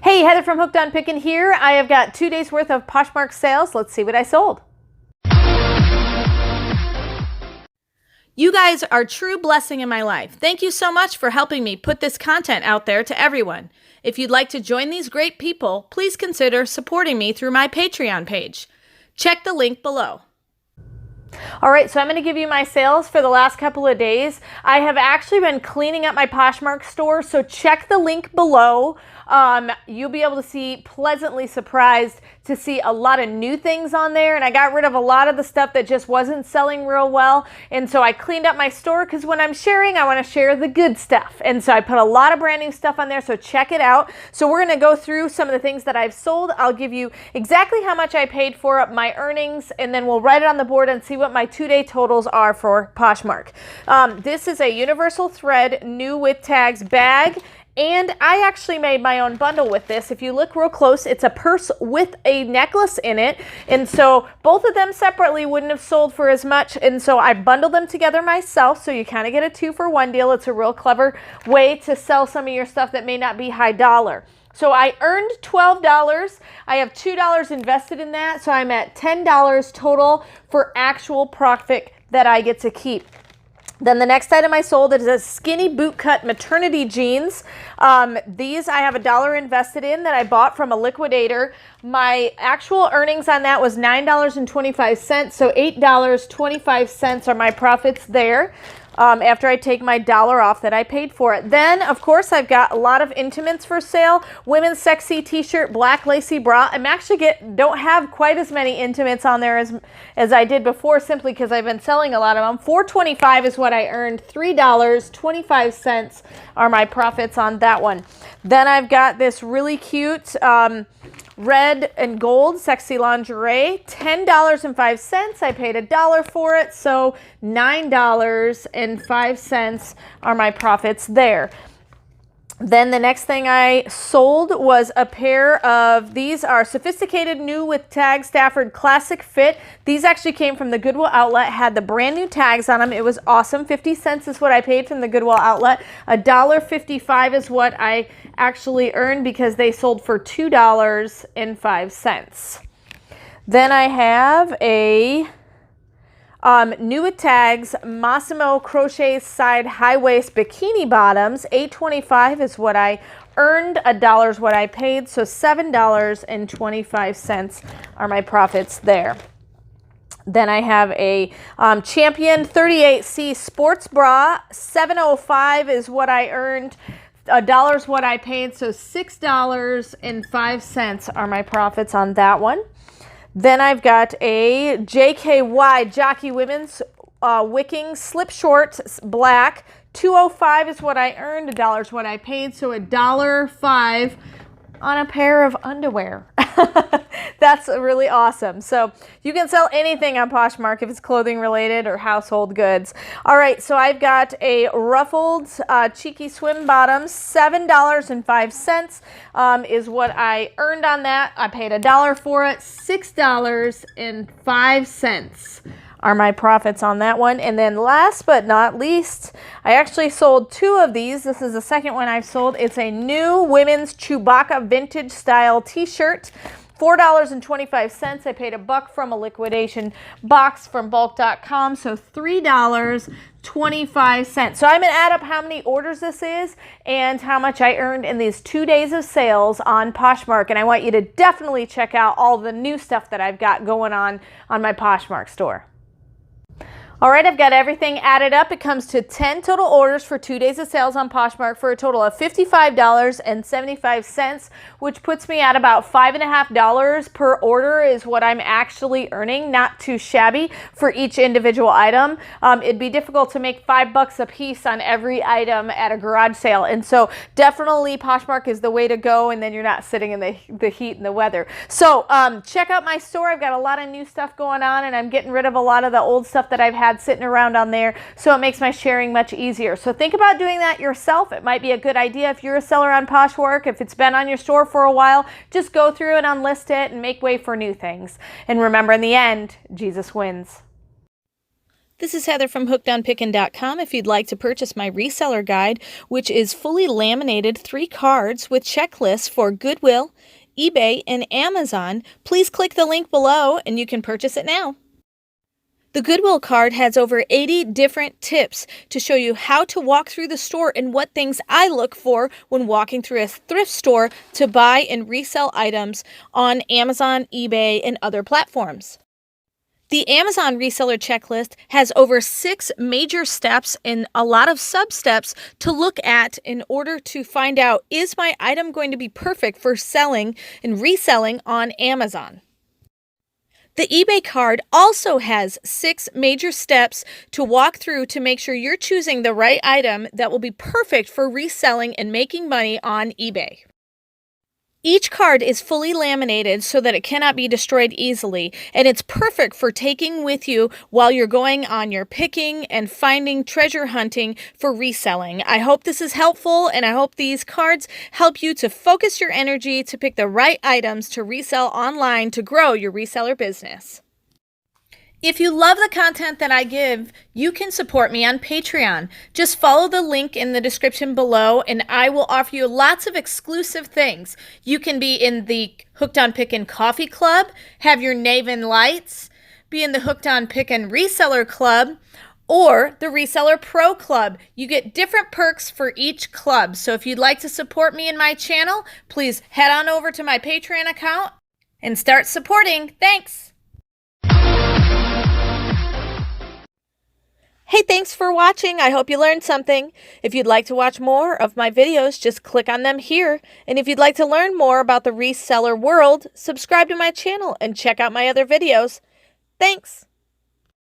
Hey, Heather from Hooked on Pickin here. I have got 2 days worth of Poshmark sales. Let's see what I sold. You guys are a true blessing in my life. Thank you so much for helping me put this content out there to everyone. If you'd like to join these great people, please consider supporting me through my Patreon page. Check the link below. All right, so I'm going to give you my sales for the last couple of days. I have actually been cleaning up my Poshmark store, so check the link below. You'll be able to see, pleasantly surprised to see a lot of new things on there, and I got rid of a lot of the stuff that just wasn't selling real well, and so I cleaned up my store because when I'm sharing, I want to share the good stuff, and so I put a lot of brand new stuff on there, so check it out. So we're going to go through some of the things that I've sold. I'll give you exactly how much I paid for my earnings, and then we'll write it on the board and see what my 2-day totals are for Poshmark. This is a universal thread new with tags bag. And I actually made my own bundle with this. If you look real close, it's a purse with a necklace in it. And so both of them separately wouldn't have sold for as much. And so I bundled them together myself. So you kind of get a 2-for-1 deal. It's a real clever way to sell some of your stuff that may not be high dollar. So I earned $12. I have $2 invested in that. So I'm at $10 total for actual profit that I get to keep. Then the next item I sold is a skinny bootcut maternity jeans. These I have $1 invested in that I bought from a liquidator. My actual earnings on that was $9.25, so $8.25 are my profits there. After I take my $1 off that I paid for it. Then, of course, I've got a lot of intimates for sale. Women's sexy t-shirt, black lacy bra. I'm actually don't have quite as many intimates on there as I did before, simply because I've been selling a lot of them. $4.25 is what I earned. $3.25 are my profits on that one. Then I've got this really cute red and gold sexy lingerie, $10.05. I paid $1 for it, so $9.05 are my profits there. Then the next thing I sold was a pair of, these are sophisticated new with tag Stafford classic fit. These actually came from the Goodwill outlet, had the brand new tags on them. It was awesome. 50 cents is what I paid from the Goodwill outlet. $1.55 is what I actually earned because they sold for $2.05. Then I have a new with tags Massimo crochet side high waist bikini bottoms. $8.25 is what I earned. $1 is what I paid, so $7.25 are my profits there. Then I have a Champion 38C sports bra. $7.05 is what I earned. $1 is what I paid, so $6.05 are my profits on that one. Then I've got a JKY Jockey Women's wicking slip shorts black. $2.05 is what I earned. $1 is what I paid, so $1.05 on a pair of underwear. That's really awesome. So you can sell anything on Poshmark if it's clothing related or household goods. All right, so I've got a ruffled cheeky swim bottoms. $7.05 is what I earned on that. I paid $1 for it. $6.05 are my profits on that one. And then last but not least, I actually sold 2 of these. This is the second one I've sold. It's a new women's Chewbacca vintage style t-shirt. $4.25. I paid $1 from a liquidation box from Bulq.com, so $3.25. So I'm going to add up how many orders this is and how much I earned in these 2 days of sales on Poshmark. And I want you to definitely check out all the new stuff that I've got going on my Poshmark store. All right, I've got everything added up. It comes to 10 total orders for 2 days of sales on Poshmark for a total of $55.75, which puts me at about $5.50 per order is what I'm actually earning. Not too shabby for each individual item. It'd be difficult to make $5 a piece on every item at a garage sale. And so definitely Poshmark is the way to go, and then you're not sitting in the heat and the weather. So check out my store. I've got a lot of new stuff going on, and I'm getting rid of a lot of the old stuff that I've had sitting around on there, so it makes my sharing much easier. So think about doing that yourself. It might be a good idea if you're a seller on Poshmark. If it's been on your store for a while, just go through and unlist it and make way for new things. And remember, in the end, Jesus wins. This is Heather from hookedonpickin.com. If you'd like to purchase my reseller guide, which is fully laminated 3 cards with checklists for Goodwill, eBay, and Amazon, please click the link below and you can purchase it now. The Goodwill card has over 80 different tips to show you how to walk through the store and what things I look for when walking through a thrift store to buy and resell items on Amazon, eBay, and other platforms. The Amazon reseller checklist has over 6 major steps and a lot of sub-steps to look at in order to find out, is my item going to be perfect for selling and reselling on Amazon? The eBay card also has 6 major steps to walk through to make sure you're choosing the right item that will be perfect for reselling and making money on eBay. Each card is fully laminated so that it cannot be destroyed easily, and it's perfect for taking with you while you're going on your picking and finding treasure hunting for reselling. I hope this is helpful, and I hope these cards help you to focus your energy to pick the right items to resell online to grow your reseller business. If you love the content that I give, you can support me on Patreon. Just follow the link in the description below and I will offer you lots of exclusive things. You can be in the Hooked on Pickin' Coffee Club, have your Naven Lights, be in the Hooked on Pickin' Reseller Club, or the Reseller Pro Club. You get different perks for each club. So if you'd like to support me in my channel, please head on over to my Patreon account and start supporting. Thanks! Hey, thanks for watching. I hope you learned something. If you'd like to watch more of my videos, just click on them here. And if you'd like to learn more about the reseller world, subscribe to my channel and check out my other videos. Thanks.